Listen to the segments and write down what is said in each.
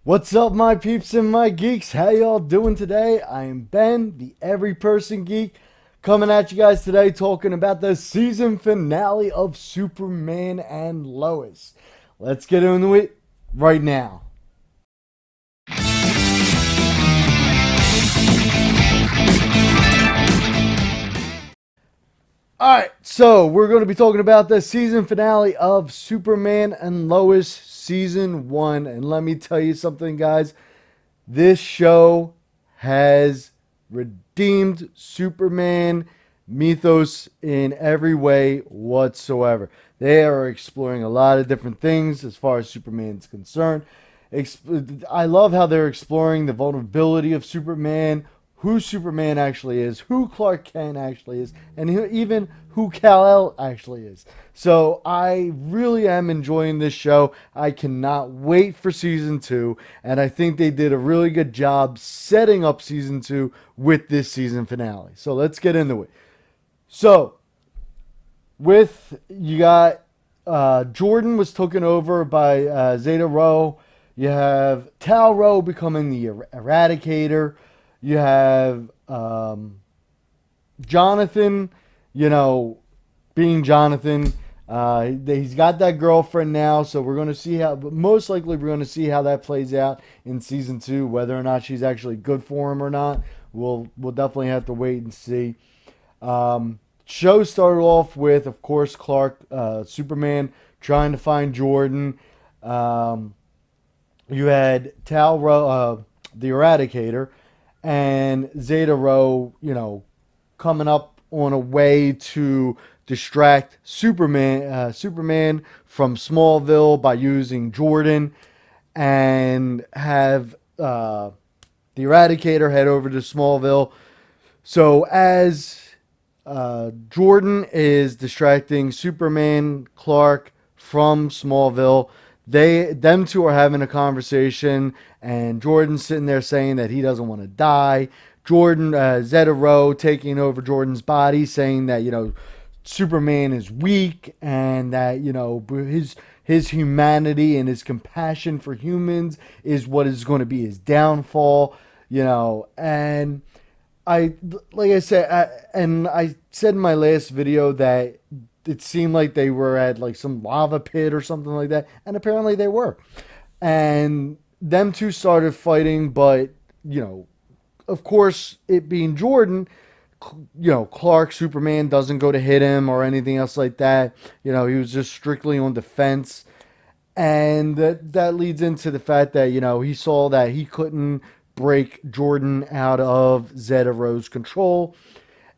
What's up, my peeps and my geeks? How y'all doing today? I am Ben, the Every Person Geek, coming at you guys today talking about the season finale of Superman and Lois. Let's get into it right now. Alright, so we're going to be talking about the season finale of Superman and Lois Season 1. And let me tell you something, guys. This show has redeemed Superman mythos in every way whatsoever. They are exploring a lot of different things as far as Superman's concerned. I love how they're exploring the vulnerability of Superman, who Superman actually is, who Clark Kent actually is, and even who Kal-El actually is. So I really am enjoying this show. I cannot wait for season 2, and I think they did a really good job setting up season 2 with this season finale. So let's get into it. So with you got Jordan was taken over by Zeta Rho. You have Tal Rho becoming the Eradicator. You have Jonathan, you know, being Jonathan. He's got that girlfriend now, so we're going to see how. But most likely, we're going to see how that plays out in season 2. Whether or not she's actually good for him or not, we'll definitely have to wait and see. Show started off with, of course, Clark, Superman trying to find Jordan. Um, you had the Eradicator, and Zeta Rho, coming up on a way to distract Superman from Smallville by using Jordan, and have the Eradicator head over to Smallville. So as Jordan is distracting Superman, Clark from Smallville. Them two are having a conversation, and Jordan's sitting there saying that he doesn't want to die. Zeta Rho taking over Jordan's body, saying that Superman is weak, and that his humanity and his compassion for humans is what is going to be his downfall. And I like I said, and I said in my last video that it seemed like they were at like some lava pit or something like that, and apparently they were. And them two started fighting, but of course, it being Jordan, Clark Superman doesn't go to hit him or anything else like that. He was just strictly on defense, and that leads into the fact that he saw that he couldn't break Jordan out of Zeta Rho's control,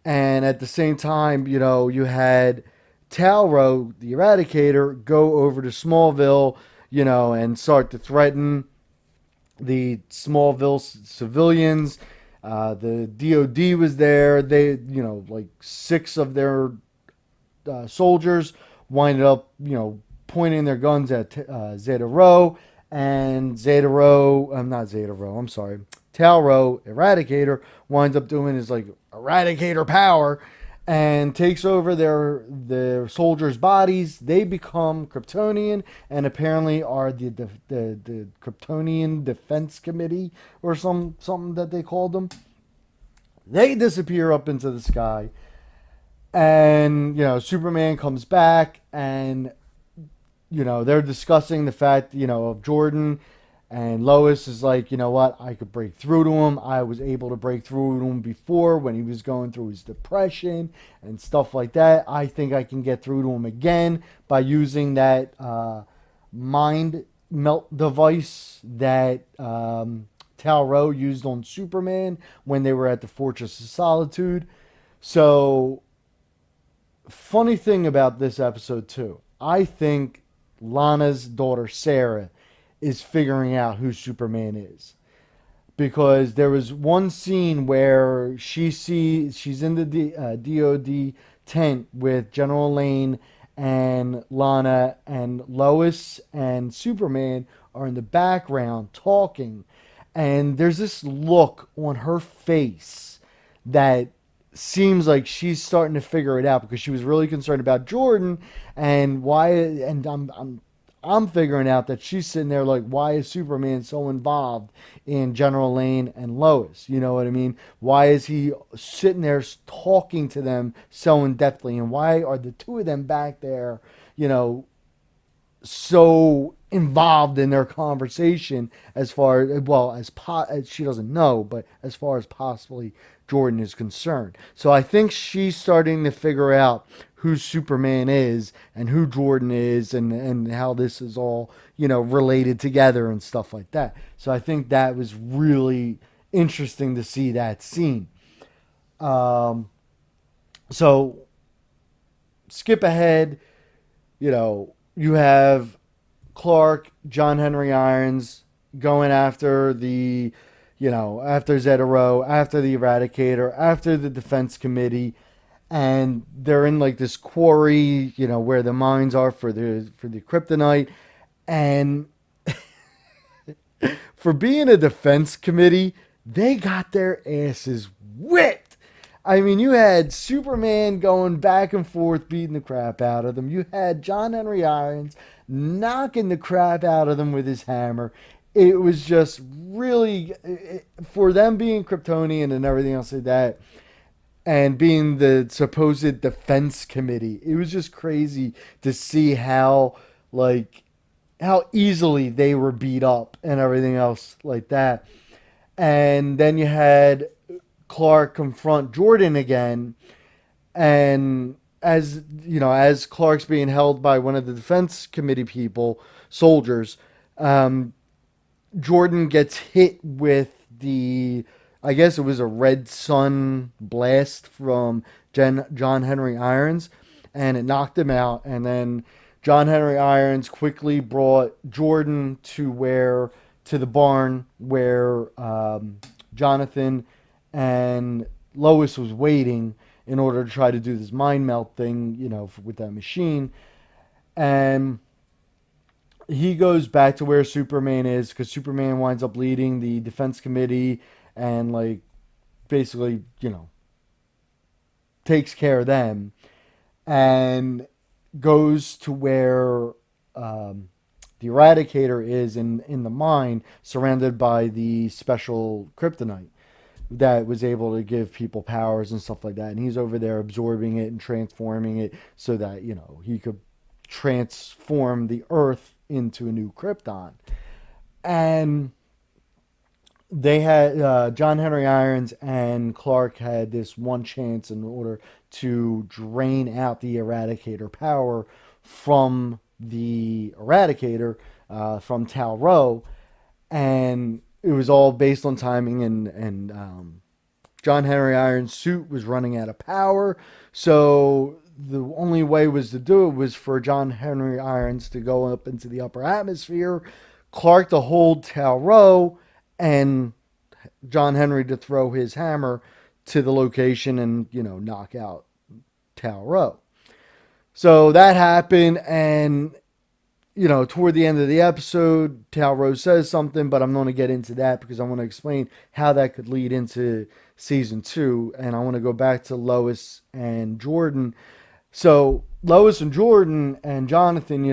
and at the same time, you had Tal-Rho, the Eradicator, go over to Smallville, and start to threaten the Smallville civilians. The DOD was there. They, like 6 of their soldiers winded up, pointing their guns at Zeta Rho, and not Zeta Rho, I'm sorry, Tal-Rho, Eradicator, winds up doing his like Eradicator power and takes over their soldiers' bodies. They become Kryptonian and apparently are the Kryptonian Defense Committee or something that they called them. They disappear up into the sky, and Superman comes back, and they're discussing the fact, of Jordan, and Lois is like, what, I could break through to him. I was able to break through to him before when he was going through his depression and stuff like that. I think I can get through to him again by using that mind melt device that Tal-Rho used on Superman when they were at the Fortress of Solitude. So, funny thing about this episode, too, I think Lana's daughter Sarah is figuring out who Superman is, because there was one scene where she's in the DOD tent with General Lane and Lana, and Lois and Superman are in the background talking, and there's this look on her face that seems like she's starting to figure it out, because she was really concerned about Jordan and why. And I'm figuring out that she's sitting there like, why is Superman so involved in General Lane and Lois? You know what I mean? Why is he sitting there talking to them so in depthly? And why are the two of them back there, you know, so involved in their conversation as far as she doesn't know, but as far as possibly Jordan is concerned. So I think she's starting to figure out who Superman is and who Jordan is, and how this is all, related together and stuff like that. So I think that was really interesting to see that scene. Um, so skip ahead, you have Clark, John Henry Irons going after after Zetero, after the Eradicator, after the Defense Committee, and they're in like this quarry, where the mines are for the kryptonite, and for being a Defense Committee, they got their asses whipped. I mean, you had Superman going back and forth, beating the crap out of them. You had John Henry Irons knocking the crap out of them with his hammer. It was just really, for them being Kryptonian and everything else like that, and being the supposed defense committee, it was just crazy to see how easily they were beat up and everything else like that. And then you had Clark confront Jordan again, and as Clark's being held by one of the defense committee people, soldiers, um, Jordan gets hit with I guess it was a red sun blast from John Henry Irons, and it knocked him out. And then John Henry Irons quickly brought Jordan to the barn where Jonathan and Lois was waiting in order to try to do this mind melt thing, with that machine. And he goes back to where Superman is because Superman winds up leading the defense committee and, like, basically, takes care of them, and goes to where the Eradicator is in the mine, surrounded by the special kryptonite that was able to give people powers and stuff like that. And he's over there absorbing it and transforming it so that, he could transform the Earth into a new Krypton. And they had John Henry Irons and Clark had this one chance in order to drain out the Eradicator power from the Eradicator, from Tal-Rho, and it was all based on timing, and John Henry Irons' suit was running out of power, so the only way was to do it was for John Henry Irons to go up into the upper atmosphere, Clark to hold Tal-Rho, and John Henry to throw his hammer to the location and, knock out Tal-Rho. So that happened, and, toward the end of the episode, Tal-Rho says something, but I'm going to get into that because I want to explain how that could lead into season 2, and I want to go back to Lois and Jordan. So Lois and Jordan and Jonathan,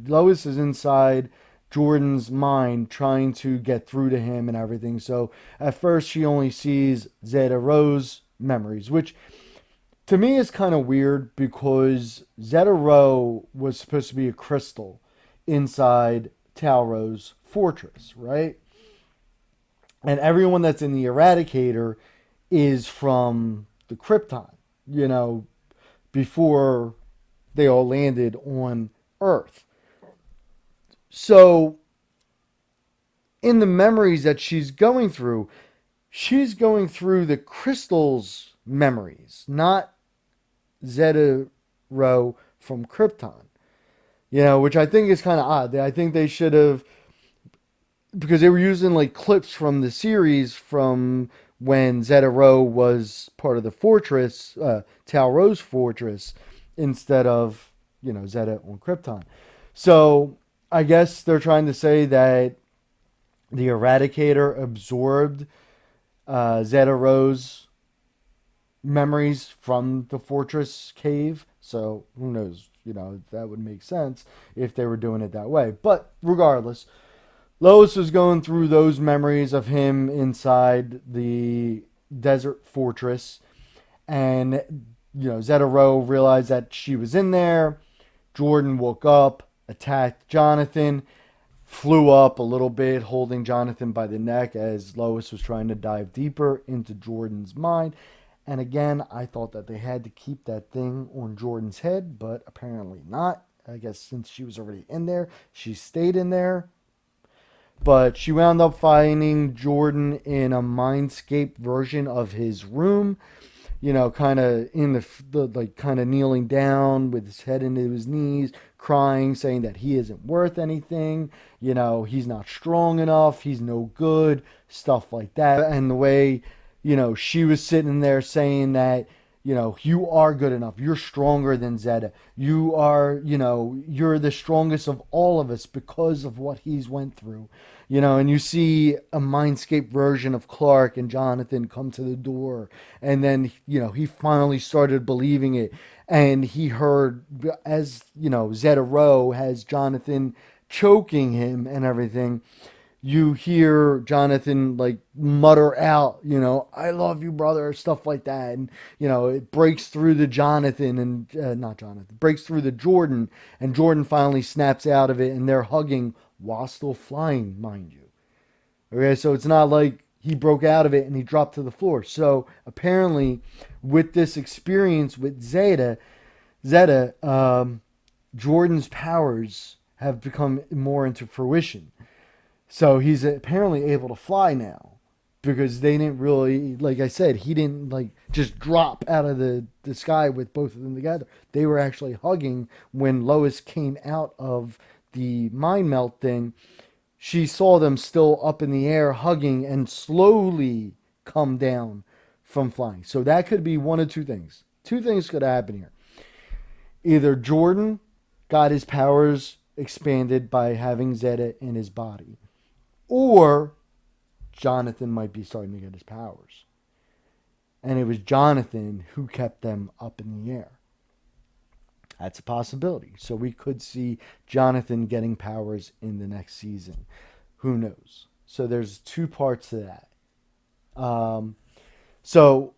Lois is inside Jordan's mind trying to get through to him and everything. So at first she only sees Zeta-Rho's memories, which to me is kind of weird because Zeta-Rho was supposed to be a crystal inside Tal-Rho's fortress, right? And everyone that's in the Eradicator is from the Krypton, before they all landed on Earth. So, in the memories that she's going through the crystal's memories, not Zeta-Rho from Krypton. Which I think is kind of odd. I think they should have, because they were using like clips from the series from when Zeta-Rho was part of the fortress, Tal-Rho's fortress, instead of, Zeta on Krypton. So I guess they're trying to say that the Eradicator absorbed Zeta-Rho's memories from the fortress cave. So who knows, that would make sense if they were doing it that way. But regardless, Lois was going through those memories of him inside the desert fortress, and Zeta Rowe realized that she was in there. Jordan woke up, attacked Jonathan, flew up a little bit, holding Jonathan by the neck as Lois was trying to dive deeper into Jordan's mind. And again, I thought that they had to keep that thing on Jordan's head, but apparently not. I guess since she was already in there, she stayed in there. But she wound up finding Jordan in a mindscape version of his room, kind of in the like kind of kneeling down with his head into his knees, crying, saying that he isn't worth anything. He's not strong enough. He's no good. Stuff like that. And the way, she was sitting there saying that, you are good enough. You're stronger than Zeta. You are, you're the strongest of all of us because of what he's went through. And you see a mindscape version of Clark and Jonathan come to the door. And then, he finally started believing it. And he heard, as, Zeta Rowe has Jonathan choking him and everything, you hear Jonathan like mutter out, I love you, brother, stuff like that. And, it breaks through the Jonathan and not Jonathan, breaks through the Jordan, and Jordan finally snaps out of it, and they're hugging while still flying, mind you. Okay, so it's not like he broke out of it and he dropped to the floor. So apparently, with this experience with Zeta, Jordan's powers have become more into fruition. So he's apparently able to fly now, because they didn't really, like I said, he didn't like just drop out of the sky with both of them together. They were actually hugging when Lois came out of the mind melt thing. She saw them still up in the air hugging and slowly come down from flying. So that could be one of two things. Two things could happen here. Either Jordan got his powers expanded by having Zeta in his body, or Jonathan might be starting to get his powers. And it was Jonathan who kept them up in the air. That's a possibility. So we could see Jonathan getting powers in the next season. Who knows? So there's two parts to that. So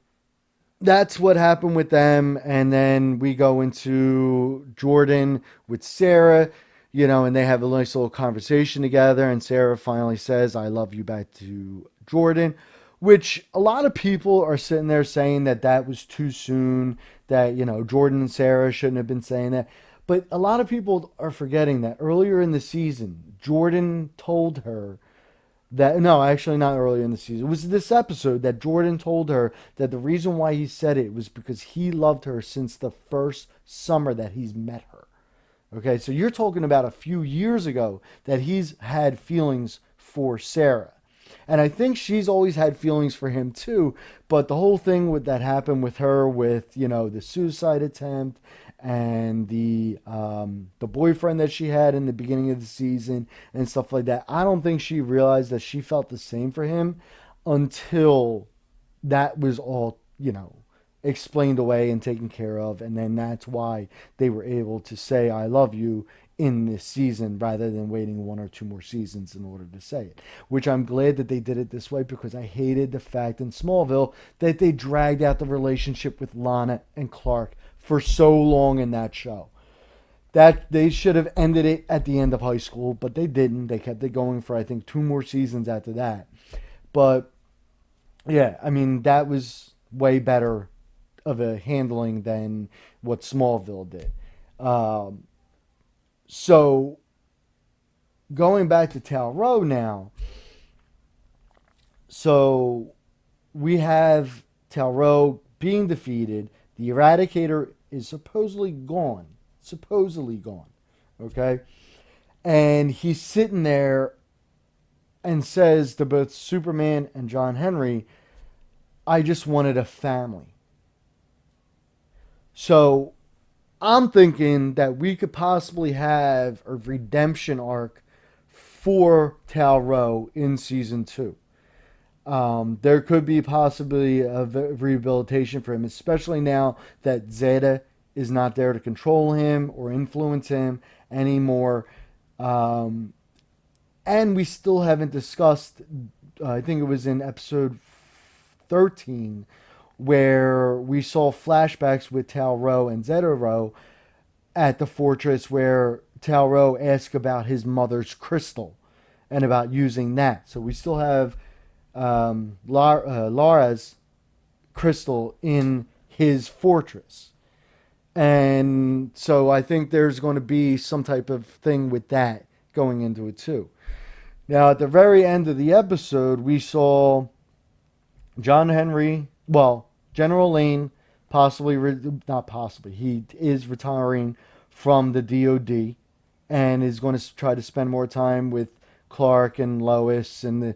that's what happened with them. And then we go into Jordan with Sarah, and they have a nice little conversation together. And Sarah finally says, I love you, back to Jordan, which a lot of people are sitting there saying that was too soon, that, Jordan and Sarah shouldn't have been saying that. But a lot of people are forgetting that earlier in the season, Jordan told her that, no, actually not earlier in the season. It was this episode that Jordan told her that the reason why he said it was because he loved her since the first summer that he's met her. Okay, so you're talking about a few years ago that he's had feelings for Sarah. And I think she's always had feelings for him too. But the whole thing that happened with her with, the suicide attempt and the boyfriend that she had in the beginning of the season and stuff like that, I don't think she realized that she felt the same for him until that was all, explained away and taken care of. And then that's why they were able to say, I love you in this season rather than waiting one or two more seasons in order to say it, which I'm glad that they did it this way, because I hated the fact in Smallville that they dragged out the relationship with Lana and Clark for so long in that show. That they should have ended it at the end of high school, but they didn't. They kept it going for, I think, 2 more seasons after that. But yeah, I mean, that was way better of a handling than what Smallville did. So going back to Tal Rowe now, so we have Tal Rowe being defeated. The Eradicator is supposedly gone. Okay? And he's sitting there and says to both Superman and John Henry, I just wanted a family. So I'm thinking that we could possibly have a redemption arc for Tal Rowe in season 2. There could be possibly a rehabilitation for him, especially now that Zeta is not there to control him or influence him anymore. Um, and we still haven't discussed, I think it was in episode 13, where we saw flashbacks with Talro and Zetero at the fortress where Talro asked about his mother's crystal and about using that. So we still have Laura's crystal in his fortress. And so I think there's going to be some type of thing with that going into it too. Now, at the very end of the episode, we saw John Henry, well, General Lane, possibly, not possibly, he is retiring from the DOD and is going to try to spend more time with Clark and Lois and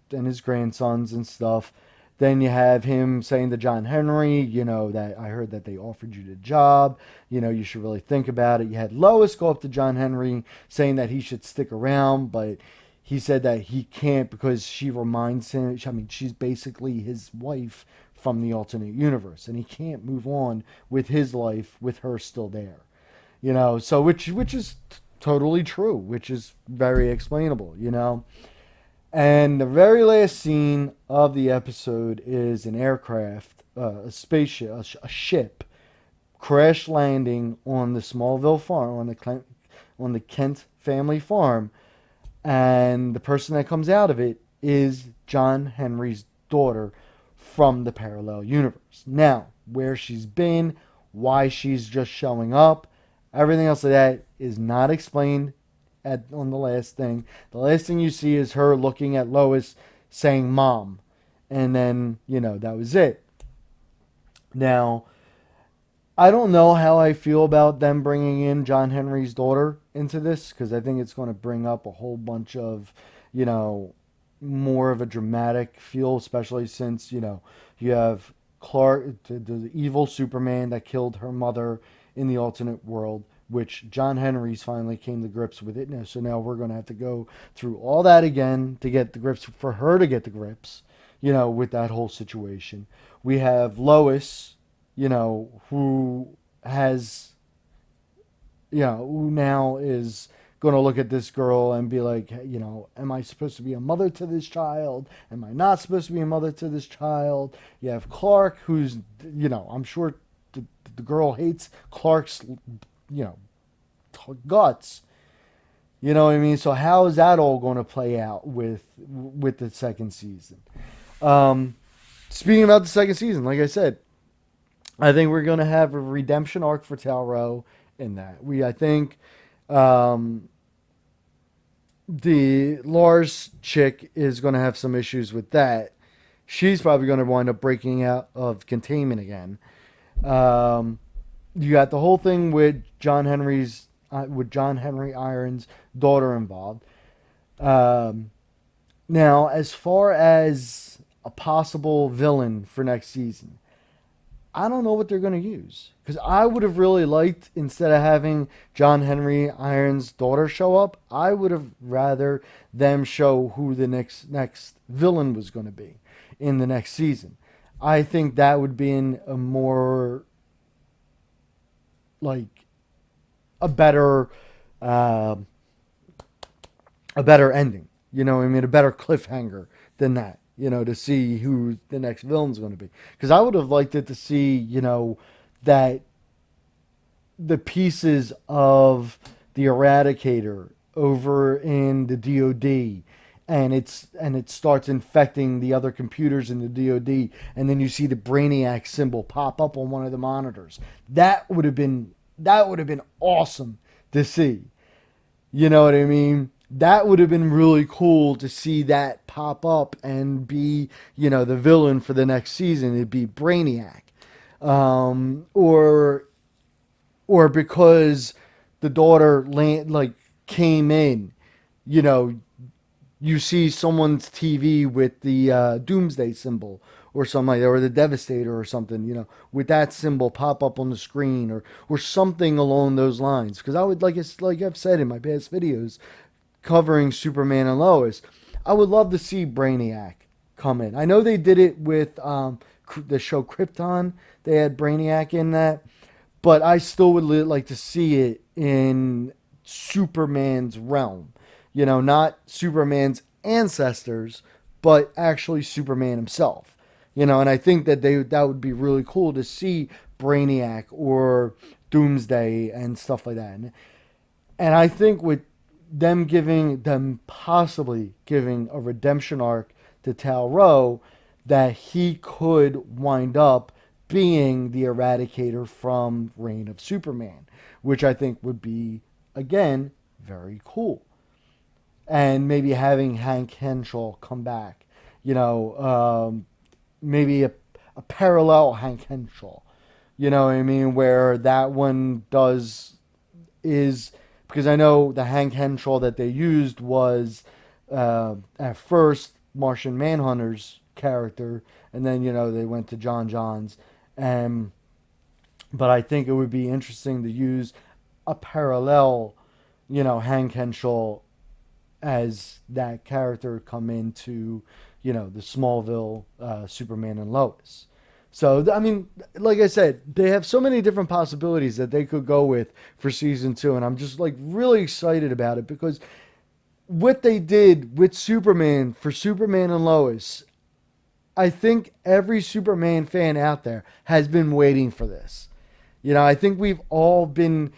his grandsons and stuff. Then you have him saying to John Henry, that I heard that they offered you the job. You should really think about it. You had Lois go up to John Henry saying that he should stick around, but he said that he can't because she reminds him, I mean, she's basically his wife from the alternate universe, and he can't move on with his life with her still there. So which is totally true, which is very explainable. And the very last scene of the episode is an aircraft, a spaceship, a ship, crash landing on the Smallville farm, on the Kent family farm, and the person that comes out of it is John Henry's daughter from the parallel universe. Now, where she's been, why she's just showing up, everything else of that is not explained on the last thing. The last thing you see is her looking at Lois saying "Mom," and then that was it. Now, I don't know how I feel about them bringing in John Henry's daughter into this because I think it's going to bring up a whole bunch of, more of a dramatic feel, especially since you have Clark, the evil Superman that killed her mother in the alternate world, which John Henry's finally came to grips with it now. So now we're going to have to go through all that again to get the grips, for her to get the grips, with that whole situation. We have Lois, who has, who now is going to look at this girl and be like, am I supposed to be a mother to this child? Am I not supposed to be a mother to this child? You have Clark, who's, I'm sure the girl hates Clark's, guts. You know what I mean? So how is that all going to play out with the second season? Speaking about the second season, like I said, I think we're going to have a redemption arc for Talro in that. I think the Lars chick is going to have some issues with that. She's probably going to wind up breaking out of containment again. You got the whole thing with John Henry Irons' daughter involved. Now, as far as a possible villain for next season, I don't know what they're going to use. Because I would have really liked, instead of having John Henry Irons' daughter show up, I would have rather them show who the next villain was going to be in the next season. I think that would be in a more, like, a better ending. You know what I mean? A better cliffhanger than that. To see who the next villain's going to be. Because I would have liked it to see, that the pieces of the Eradicator over in the DOD, and it starts infecting the other computers in the DOD, and then you see the Brainiac symbol pop up on one of the monitors. That would have been awesome to see. You know what I mean? That would have been really cool to see that pop up and be, the villain for the next season. It'd be Brainiac. Or because the daughter came in, you see someone's TV with the Doomsday symbol or something like that, or the Devastator or something, with that symbol pop up on the screen or something along those lines. Because I would, like I've said in my past videos, covering Superman and Lois, I would love to see Brainiac come in. I know they did it with the show Krypton. They had Brainiac in that. but I still would like to see it in Superman's realm. Not Superman's ancestors, but actually Superman himself. And I think that would be really cool to see Brainiac or Doomsday and stuff like that. And I think with them possibly giving a redemption arc to Tal-Rho, that he could wind up being the Eradicator from Reign of Superman, which I think would be, again, very cool. And maybe having Hank Henshaw come back, maybe a parallel Hank Henshaw, what I mean, where that one is because I know the Hank Henshaw that they used was at first Martian Manhunter's character, and then they went to John Johns, and but I think it would be interesting to use a parallel, Hank Henshaw as that character come into the Smallville Superman and Lois. So, I mean, like I said, they have so many different possibilities that they could go with for season 2. And I'm just like really excited about it because what they did with Superman for Superman and Lois, I think every Superman fan out there has been waiting for this. I think we've all been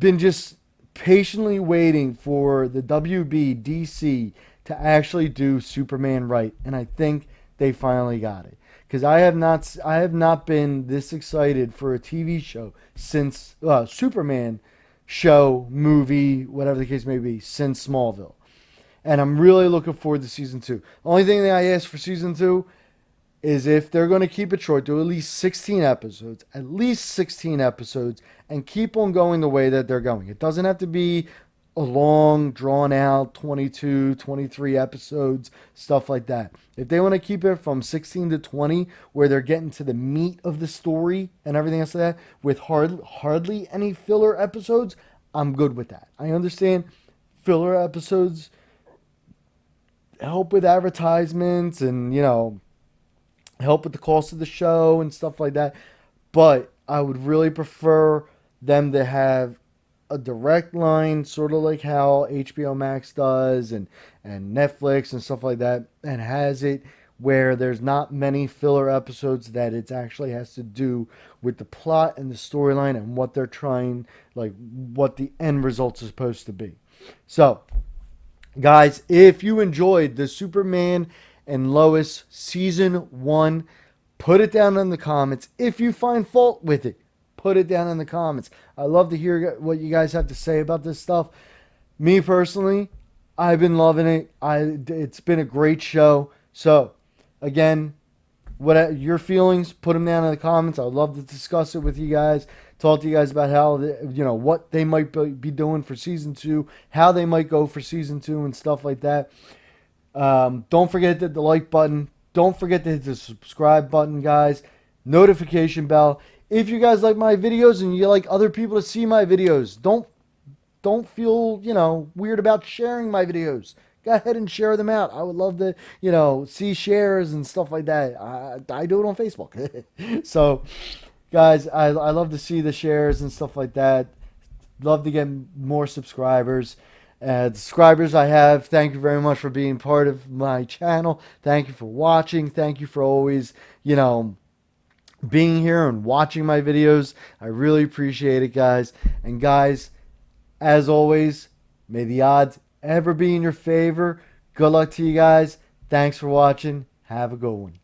just patiently waiting for the WB DC to actually do Superman right. And I think they finally got it. Because I have not been this excited for a TV show since Superman show, movie, whatever the case may be, since Smallville. And I'm really looking forward to season 2. The only thing that I ask for season 2 is if they're going to keep it short, do at least 16 episodes. At least 16 episodes. And keep on going the way that they're going. It doesn't have to be a long, drawn out 22, 23 episodes, stuff like that. If they want to keep it from 16 to 20, where they're getting to the meat of the story and everything else like that, with hardly any filler episodes, I'm good with that. I understand filler episodes help with advertisements and, help with the cost of the show and stuff like that. But I would really prefer them to have a direct line, sort of like how HBO Max does and Netflix and stuff like that, and has it where there's not many filler episodes, that it actually has to do with the plot and the storyline and what they're trying, like what the end result is supposed to be. So, guys, if you enjoyed the Superman and Lois season 1, put it down in the comments. If you find fault with it, put it down in the comments. I love to hear what you guys have to say about this stuff. Me personally, I've been loving it. It's been a great show. So, again, what your feelings, put them down in the comments. I'd love to discuss it with you guys. Talk to you guys about how, what they might be doing for season 2, how they might go for season 2 and stuff like that. Don't forget the like button. Don't forget to hit the subscribe button, guys. Notification bell. If you guys like my videos and you like other people to see my videos, don't feel, weird about sharing my videos. Go ahead and share them out. I would love to, see shares and stuff like that. I do it on Facebook. So, guys, I love to see the shares and stuff like that. Love to get more subscribers. The subscribers I have, thank you very much for being part of my channel. Thank you for watching. Thank you for always, being here and watching my videos. I really appreciate it, guys. And guys, as always, may the odds ever be in your favor. Good luck to you guys. Thanks for watching. Have a good one.